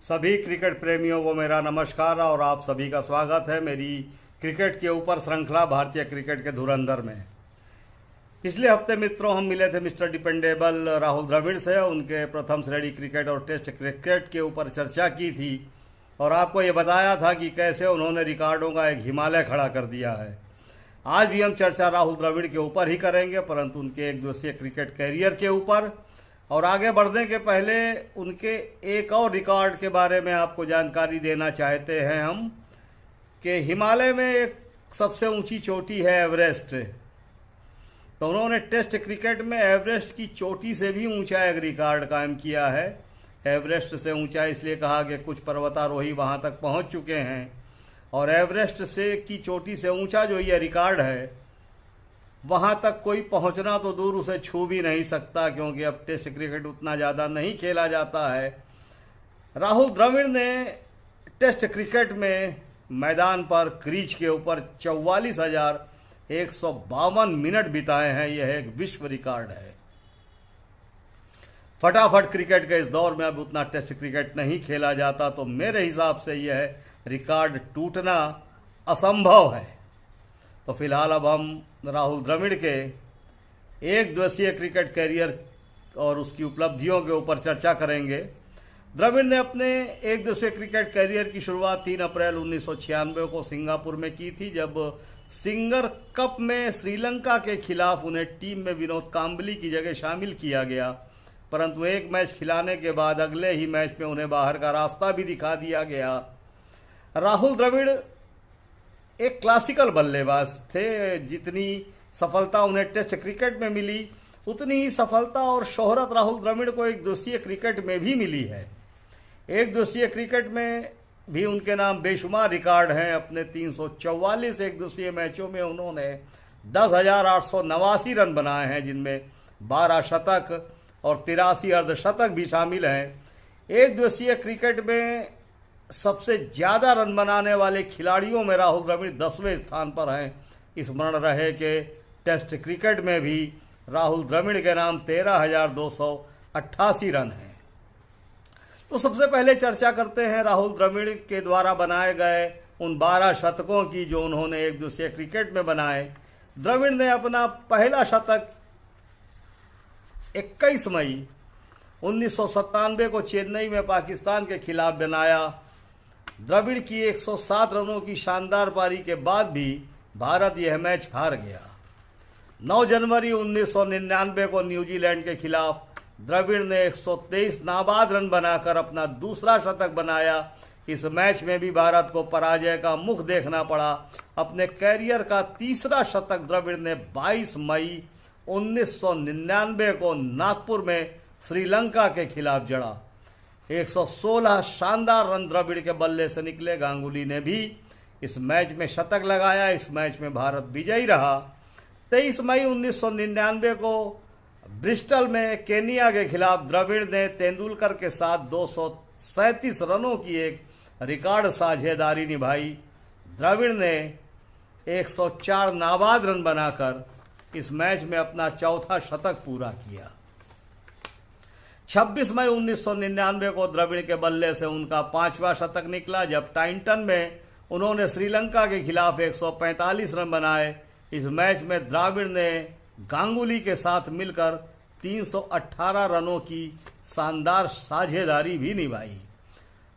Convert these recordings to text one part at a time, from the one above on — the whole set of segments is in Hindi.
सभी क्रिकेट प्रेमियों को मेरा नमस्कार और आप सभी का स्वागत है मेरी क्रिकेट के ऊपर श्रृंखला भारतीय क्रिकेट के धुरंधर में। पिछले हफ्ते मित्रों हम मिले थे मिस्टर डिपेंडेबल राहुल द्रविड़ से। उनके प्रथम श्रेणी क्रिकेट और टेस्ट क्रिकेट के ऊपर चर्चा की थी और आपको ये बताया था कि कैसे उन्होंने रिकॉर्डों का एक हिमालय खड़ा कर दिया है। आज भी हम चर्चा राहुल द्रविड़ के ऊपर ही करेंगे, परंतु उनके एक दिवसीय क्रिकेट कैरियर के ऊपर। और आगे बढ़ने के पहले उनके एक और रिकॉर्ड के बारे में आपको जानकारी देना चाहते हैं हम कि हिमालय में एक सबसे ऊंची चोटी है एवरेस्ट। तो उन्होंने टेस्ट क्रिकेट में एवरेस्ट की चोटी से भी ऊंचा एक रिकॉर्ड कायम किया है। एवरेस्ट से ऊंचा इसलिए कहा कि कुछ पर्वतारोही वहां तक पहुंच चुके हैं और एवरेस्ट से की चोटी से ऊंचा जो ये रिकॉर्ड है वहां तक कोई पहुंचना तो दूर उसे छू भी नहीं सकता, क्योंकि अब टेस्ट क्रिकेट उतना ज़्यादा नहीं खेला जाता है। राहुल द्रविड़ ने टेस्ट क्रिकेट में मैदान पर क्रीज के ऊपर 44,152 मिनट बिताए हैं। यह एक विश्व रिकॉर्ड है। फटाफट क्रिकेट के इस दौर में अब उतना टेस्ट क्रिकेट नहीं खेला जाता, तो मेरे हिसाब से यह रिकॉर्ड टूटना असंभव है। तो फिलहाल अब हम राहुल द्रविड़ के एक दिवसीय क्रिकेट कैरियर और उसकी उपलब्धियों के ऊपर चर्चा करेंगे। द्रविड़ ने अपने एक दिवसीय क्रिकेट कैरियर की शुरुआत 3 अप्रैल 1996 को सिंगापुर में की थी, जब सिंगर कप में श्रीलंका के खिलाफ उन्हें टीम में विनोद कांबली की जगह शामिल किया गया। परंतु एक मैच खिलाने के बाद अगले ही मैच में उन्हें बाहर का रास्ता भी दिखा दिया गया। राहुल द्रविड़ एक क्लासिकल बल्लेबाज थे। जितनी सफलता उन्हें टेस्ट क्रिकेट में मिली उतनी ही सफलता और शोहरत राहुल द्रविड़ को एक दिवसीय क्रिकेट में भी मिली है। एक दिवसीय क्रिकेट में भी उनके नाम बेशुमार रिकॉर्ड हैं। अपने 344 एक दिवसीय मैचों में उन्होंने 10,889 रन बनाए हैं, जिनमें 12 शतक और 83 अर्धशतक भी शामिल हैं। एक दिवसीय क्रिकेट में सबसे ज्यादा रन बनाने वाले खिलाड़ियों में राहुल द्रविड़ 10वें स्थान पर हैं। स्मरण रहे कि टेस्ट क्रिकेट में भी राहुल द्रविड़ के नाम 13,288 रन हैं। तो सबसे पहले चर्चा करते हैं राहुल द्रविड़ के द्वारा बनाए गए उन 12 शतकों की जो उन्होंने एक दिवसीय क्रिकेट में बनाए। द्रविड़ ने अपना पहला शतक 21 मई 1997 को चेन्नई में पाकिस्तान के खिलाफ बनाया। द्रविड़ की 107 रनों की शानदार पारी के बाद भी भारत यह मैच हार गया। 9 जनवरी 1999 को न्यूजीलैंड के खिलाफ द्रविड़ ने 123 नाबाद रन बनाकर अपना दूसरा शतक बनाया। इस मैच में भी भारत को पराजय का मुख देखना पड़ा। अपने कैरियर का तीसरा शतक द्रविड़ ने 22 मई 1999 को नागपुर में श्रीलंका के खिलाफ जड़ा। 116 शानदार रन द्रविड़ के बल्ले से निकले। गांगुली ने भी इस मैच में शतक लगाया। इस मैच में भारत विजयी रहा। 23 मई 1999 को ब्रिस्टल में केनिया के खिलाफ द्रविड़ ने तेंदुलकर के साथ 237 रनों की एक रिकॉर्ड साझेदारी निभाई। द्रविड़ ने 104 नाबाद रन बनाकर इस मैच में अपना चौथा शतक पूरा किया। 26 मई 1999 को द्रविड़ के बल्ले से उनका 5वां शतक निकला, जब टाइंटन में उन्होंने श्रीलंका के खिलाफ 145 रन बनाए। इस मैच में द्रविड़ ने गांगुली के साथ मिलकर 318 रनों की शानदार साझेदारी भी निभाई।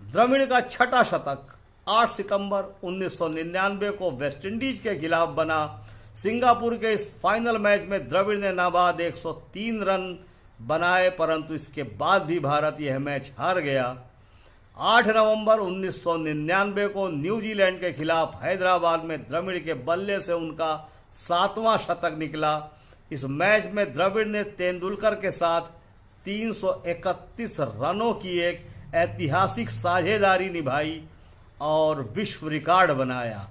द्रविड़ का छठा शतक 8 सितंबर 1999 को वेस्टइंडीज के खिलाफ बना। सिंगापुर के इस फाइनल मैच में द्रविड़ ने नाबाद 103 रन बनाए, परंतु इसके बाद भी भारत यह मैच हार गया। 8 नवंबर 1999 को न्यूजीलैंड के खिलाफ हैदराबाद में द्रविड़ के बल्ले से उनका 7वां शतक निकला। इस मैच में द्रविड़ ने तेंदुलकर के साथ 331 रनों की एक ऐतिहासिक साझेदारी निभाई और विश्व रिकॉर्ड बनाया।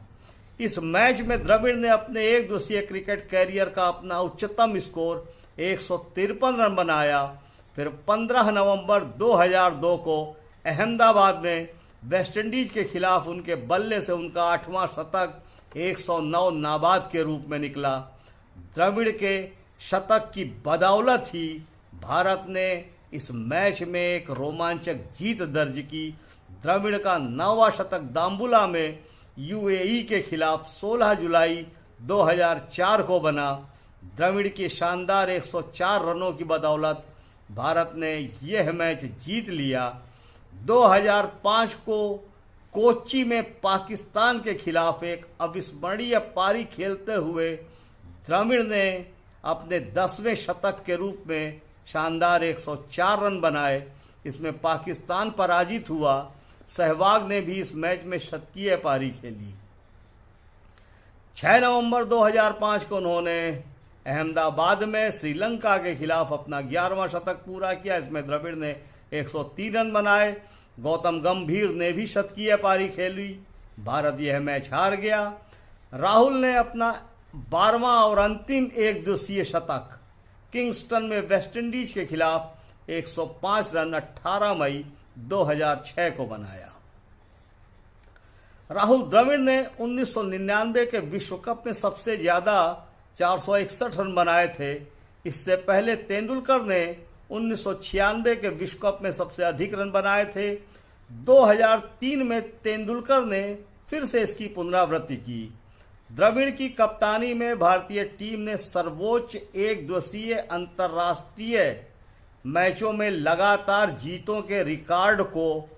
इस मैच में द्रविड़ ने अपने एक दिवसीय क्रिकेट कैरियर का अपना उच्चतम स्कोर 153 रन बनाया। फिर 15 नवंबर 2002 को अहमदाबाद में वेस्टइंडीज के खिलाफ उनके बल्ले से उनका 8वां शतक 109 नाबाद के रूप में निकला। द्रविड़ के शतक की बदौलत ही भारत ने इस मैच में एक रोमांचक जीत दर्ज की, द्रविड़ का 9वां शतक दाम्बुला में यूएई के खिलाफ 16 जुलाई 2004 को बना। द्रविड़ के शानदार 104 रनों की बदौलत भारत ने यह मैच जीत लिया। 2005 को कोच्चि में पाकिस्तान के खिलाफ एक अविस्मरणीय पारी खेलते हुए द्रविड़ ने अपने 10वें शतक के रूप में शानदार 104 रन बनाए। इसमें पाकिस्तान पराजित हुआ। सहवाग ने भी इस मैच में शतकीय पारी खेली। 6 नवंबर 2005 को उन्होंने अहमदाबाद में श्रीलंका के खिलाफ अपना 11वां शतक पूरा किया। इसमें द्रविड़ ने 103 रन बनाए। गौतम गंभीर ने भी शतकीय पारी खेली। भारत यह मैच हार गया। राहुल ने अपना 12वां और अंतिम एक दिवसीय शतक किंगस्टन में वेस्टइंडीज के खिलाफ 105 रन 18 मई 2006 को बनाया। राहुल द्रविड़ ने 1999 के विश्व कप में सबसे ज्यादा 461 रन बनाए थे। इससे पहले तेंदुलकर ने 1996 के विश्व कप में सबसे अधिक रन बनाए थे। 2003 में तेंदुलकर ने फिर से इसकी पुनरावृत्ति की। द्रविड़ की कप्तानी में भारतीय टीम ने सर्वोच्च एक दिवसीय अंतर्राष्ट्रीय मैचों में लगातार जीतों के रिकॉर्ड को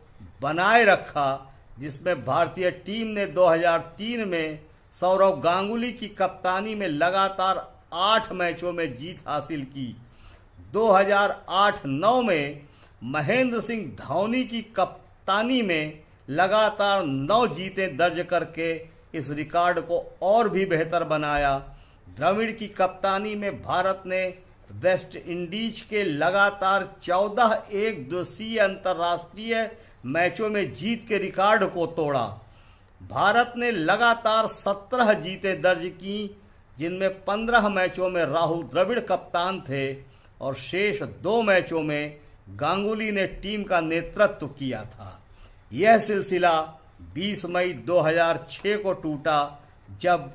बनाए रखा, जिसमें भारतीय टीम ने 2003 में सौरव गांगुली की कप्तानी में लगातार 8 मैचों में जीत हासिल की। 2008-9 में महेंद्र सिंह धोनी की कप्तानी में लगातार 9 जीतें दर्ज करके इस रिकॉर्ड को और भी बेहतर बनाया। द्रविड़ की कप्तानी में भारत ने वेस्ट इंडीज के लगातार 14 एक दिवसीय अंतर्राष्ट्रीय मैचों में जीत के रिकॉर्ड को तोड़ा। भारत ने लगातार 17 जीतें दर्ज की, जिनमें 15 मैचों में राहुल द्रविड़ कप्तान थे और शेष 2 मैचों में गांगुली ने टीम का नेतृत्व किया था। यह सिलसिला 20 मई 2006 को टूटा, जब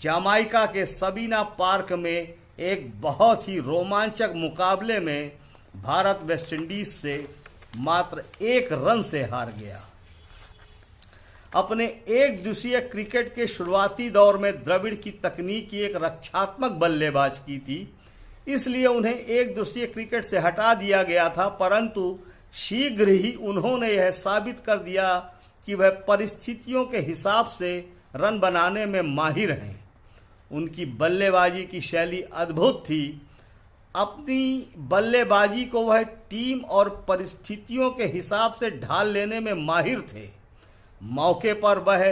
जमाइका के सबीना पार्क में एक बहुत ही रोमांचक मुकाबले में भारत वेस्टइंडीज से मात्र 1 रन से हार गया। अपने एक दिवसीय क्रिकेट के शुरुआती दौर में द्रविड़ की तकनीक एक रक्षात्मक बल्लेबाज की थी, इसलिए उन्हें एक दिवसीय क्रिकेट से हटा दिया गया था। परंतु शीघ्र ही उन्होंने यह साबित कर दिया कि वह परिस्थितियों के हिसाब से रन बनाने में माहिर हैं। उनकी बल्लेबाजी की शैली अद्भुत थी। अपनी बल्लेबाजी को वह टीम और परिस्थितियों के हिसाब से ढाल लेने में माहिर थे। मौके पर वह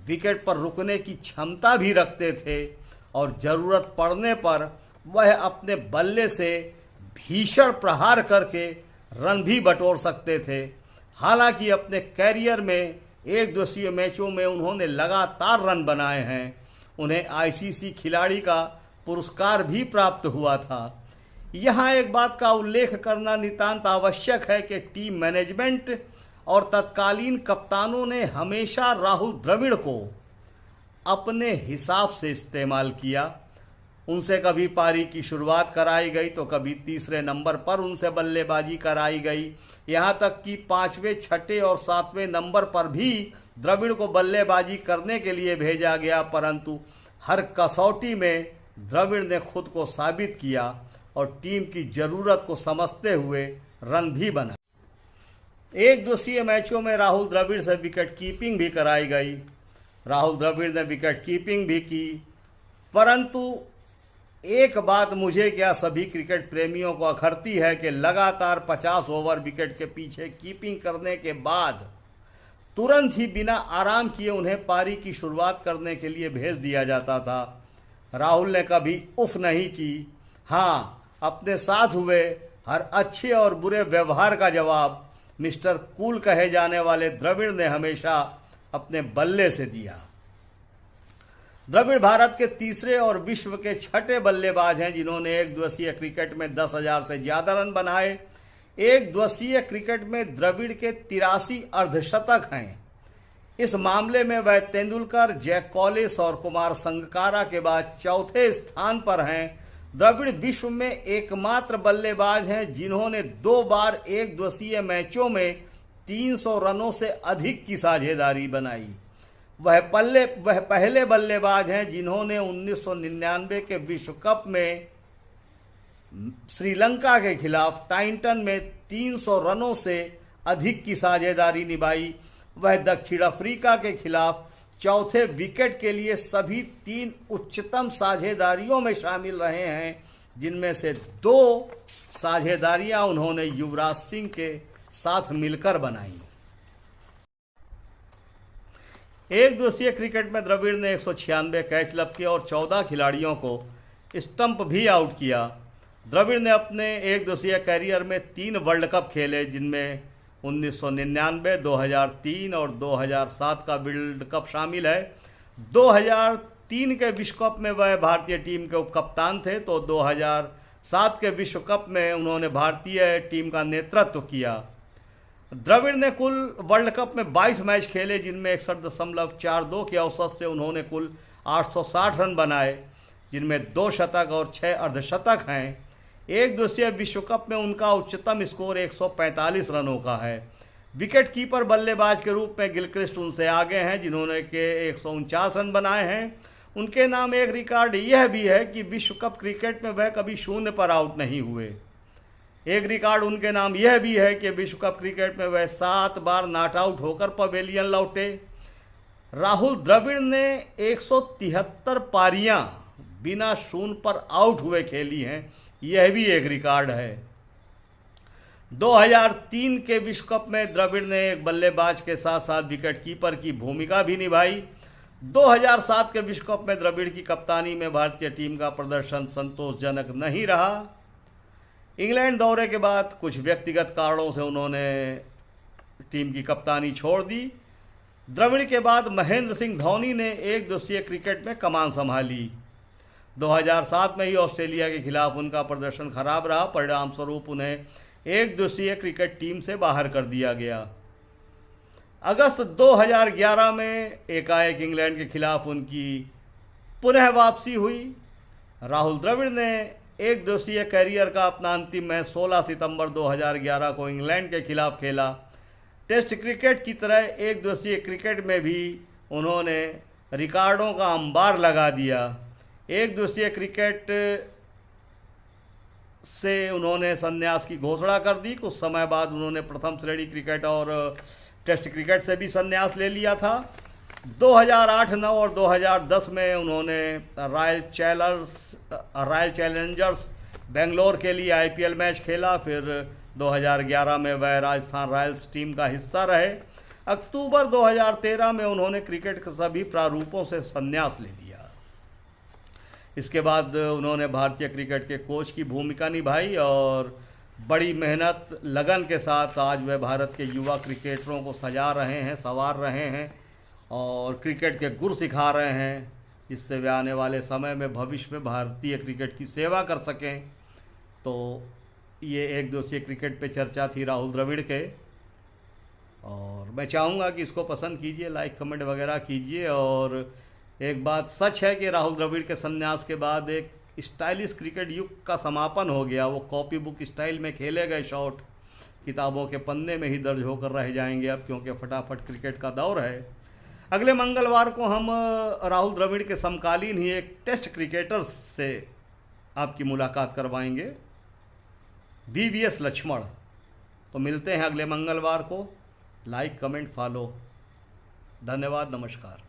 विकेट पर रुकने की क्षमता भी रखते थे और जरूरत पड़ने पर वह अपने बल्ले से भीषण प्रहार करके रन भी बटोर सकते थे। हालांकि अपने कैरियर में एक दिवसीय मैचों में उन्होंने लगातार रन बनाए हैं। उन्हें आईसीसी खिलाड़ी का पुरस्कार भी प्राप्त हुआ था। यहाँ एक बात का उल्लेख करना नितांत आवश्यक है कि टीम मैनेजमेंट और तत्कालीन कप्तानों ने हमेशा राहुल द्रविड़ को अपने हिसाब से इस्तेमाल किया। उनसे कभी पारी की शुरुआत कराई गई तो कभी तीसरे नंबर पर उनसे बल्लेबाजी कराई गई। यहाँ तक कि 5वें, 6ठे और 7वें नंबर पर भी द्रविड़ को बल्लेबाजी करने के लिए भेजा गया, परंतु हर कसौटी में द्रविड़ ने खुद को साबित किया और टीम की जरूरत को समझते हुए रन भी बनाए। एक दिवसीय मैचों में राहुल द्रविड़ से विकेट कीपिंग भी कराई गई। राहुल द्रविड़ ने विकेट कीपिंग भी की, परंतु एक बात मुझे क्या सभी क्रिकेट प्रेमियों को अखरती है कि लगातार 50 ओवर विकेट के पीछे कीपिंग करने के बाद तुरंत ही बिना आराम किए उन्हें पारी की शुरुआत करने के लिए भेज दिया जाता था। राहुल ने कभी उफ नहीं की। हाँ, अपने साथ हुए हर अच्छे और बुरे व्यवहार का जवाब मिस्टर कूल कहे जाने वाले द्रविड़ ने हमेशा अपने बल्ले से दिया। द्रविड़ भारत के तीसरे और विश्व के 6ठे बल्लेबाज हैं जिन्होंने एक दिवसीय क्रिकेट में 10,000 से ज्यादा रन बनाए। एक दिवसीय क्रिकेट में द्रविड़ के 83 अर्धशतक हैं। इस मामले में वह तेंदुलकर, जैक कॉलिस और कुमार संगकारा के बाद चौथे स्थान पर हैं। द्रविड़ विश्व में एकमात्र बल्लेबाज हैं जिन्होंने 2 बार एक दिवसीय मैचों में 300 रनों से अधिक की साझेदारी बनाई। वह पहले बल्लेबाज हैं जिन्होंने 1999 के विश्व कप में श्रीलंका के खिलाफ टाइटन में 300 रनों से अधिक की साझेदारी निभाई। वह दक्षिण अफ्रीका के खिलाफ चौथे विकेट के लिए सभी 3 उच्चतम साझेदारियों में शामिल रहे हैं, जिनमें से 2 साझेदारियां उन्होंने युवराज सिंह के साथ मिलकर बनाई। एक दिवसीय क्रिकेट में द्रविड़ ने 196 कैच लब किए और 14 खिलाड़ियों को स्टंप भी आउट किया। द्रविड़ ने अपने एक दिवसीय कैरियर में 3 वर्ल्ड कप खेले, जिनमें 1999, 2003 और 2007 का वर्ल्ड कप शामिल है। 2003 के विश्व कप में वह भारतीय टीम के उपकप्तान थे, तो 2007 के विश्व कप में उन्होंने भारतीय टीम का नेतृत्व किया। द्रविड़ ने कुल वर्ल्ड कप में 22 मैच खेले, जिनमें 61.42 की औसत से उन्होंने कुल 860 रन बनाए, जिनमें 2 शतक और 6 अर्धशतक हैं। एक दिवसीय विश्व कप में उनका उच्चतम स्कोर 145 रनों का है। विकेट कीपर बल्लेबाज के रूप में गिलक्रिस्ट उनसे आगे हैं, जिन्होंने के 149 रन बनाए हैं। उनके नाम एक रिकॉर्ड यह भी है कि विश्व कप क्रिकेट में वह कभी शून्य पर आउट नहीं हुए। एक रिकॉर्ड उनके नाम यह भी है कि विश्व कप क्रिकेट में वह 7 बार नॉट आउट होकर पवेलियन लौटे। राहुल द्रविड़ ने 173 पारियां बिना शून्य पर आउट हुए खेली हैं, यह भी एक रिकॉर्ड है। 2003 के विश्व कप में द्रविड़ ने एक बल्लेबाज के साथ साथ विकेट कीपर की भूमिका भी निभाई। 2007 के विश्व कप में द्रविड़ की कप्तानी में भारतीय टीम का प्रदर्शन संतोषजनक नहीं रहा। इंग्लैंड दौरे के बाद कुछ व्यक्तिगत कारणों से उन्होंने टीम की कप्तानी छोड़ दी। द्रविड़ के बाद महेंद्र सिंह धोनी ने एक दिवसीय क्रिकेट में कमान संभाली। 2007 में ही ऑस्ट्रेलिया के खिलाफ उनका प्रदर्शन खराब रहा, परिणाम स्वरूप उन्हें एक दिवसीय क्रिकेट टीम से बाहर कर दिया गया। अगस्त 2011 में एकाएक इंग्लैंड के खिलाफ उनकी पुनः वापसी हुई। राहुल द्रविड़ ने एक दिवसीय कैरियर का अपना अंतिम मैच 16 सितंबर 2011 को इंग्लैंड के खिलाफ खेला। टेस्ट क्रिकेट की तरह एक दिवसीय क्रिकेट में भी उन्होंने रिकॉर्डों का अंबार लगा दिया। एक दिवसीय क्रिकेट से उन्होंने संन्यास की घोषणा कर दी। कुछ समय बाद उन्होंने प्रथम श्रेणी क्रिकेट और टेस्ट क्रिकेट से भी संन्यास ले लिया था। 2008, 9 और 2010 में उन्होंने रॉयल चैलेंजर्स बेंगलोर के लिए IPL मैच खेला। फिर 2011 में वह राजस्थान रॉयल्स टीम का हिस्सा रहे। अक्टूबर 2013 में उन्होंने क्रिकेट के सभी प्रारूपों से संन्यास ले लिया। इसके बाद उन्होंने भारतीय क्रिकेट के कोच की भूमिका निभाई और बड़ी मेहनत लगन के साथ आज वह भारत के युवा क्रिकेटरों को सजा रहे हैं, संवार रहे हैं और क्रिकेट के गुर सिखा रहे हैं, जिससे वे आने वाले समय में भविष्य में भारतीय क्रिकेट की सेवा कर सकें। तो ये एक दिवसीय क्रिकेट पे चर्चा थी राहुल द्रविड़ के, और मैं चाहूँगा कि इसको पसंद कीजिए, लाइक कमेंट वगैरह कीजिए। और एक बात सच है कि राहुल द्रविड़ के संन्यास के बाद एक स्टाइलिश क्रिकेट युग का समापन हो गया। वो कॉपी बुक स्टाइल में खेले गए शॉट किताबों के पन्ने में ही दर्ज होकर रह जाएंगे अब, क्योंकि फटाफट क्रिकेट का दौर है। अगले मंगलवार को हम राहुल द्रविड़ के समकालीन ही एक टेस्ट क्रिकेटर से आपकी मुलाकात करवाएंगे, VVS लक्ष्मण। तो मिलते हैं अगले मंगलवार को। Like comment follow. धन्यवाद, नमस्कार।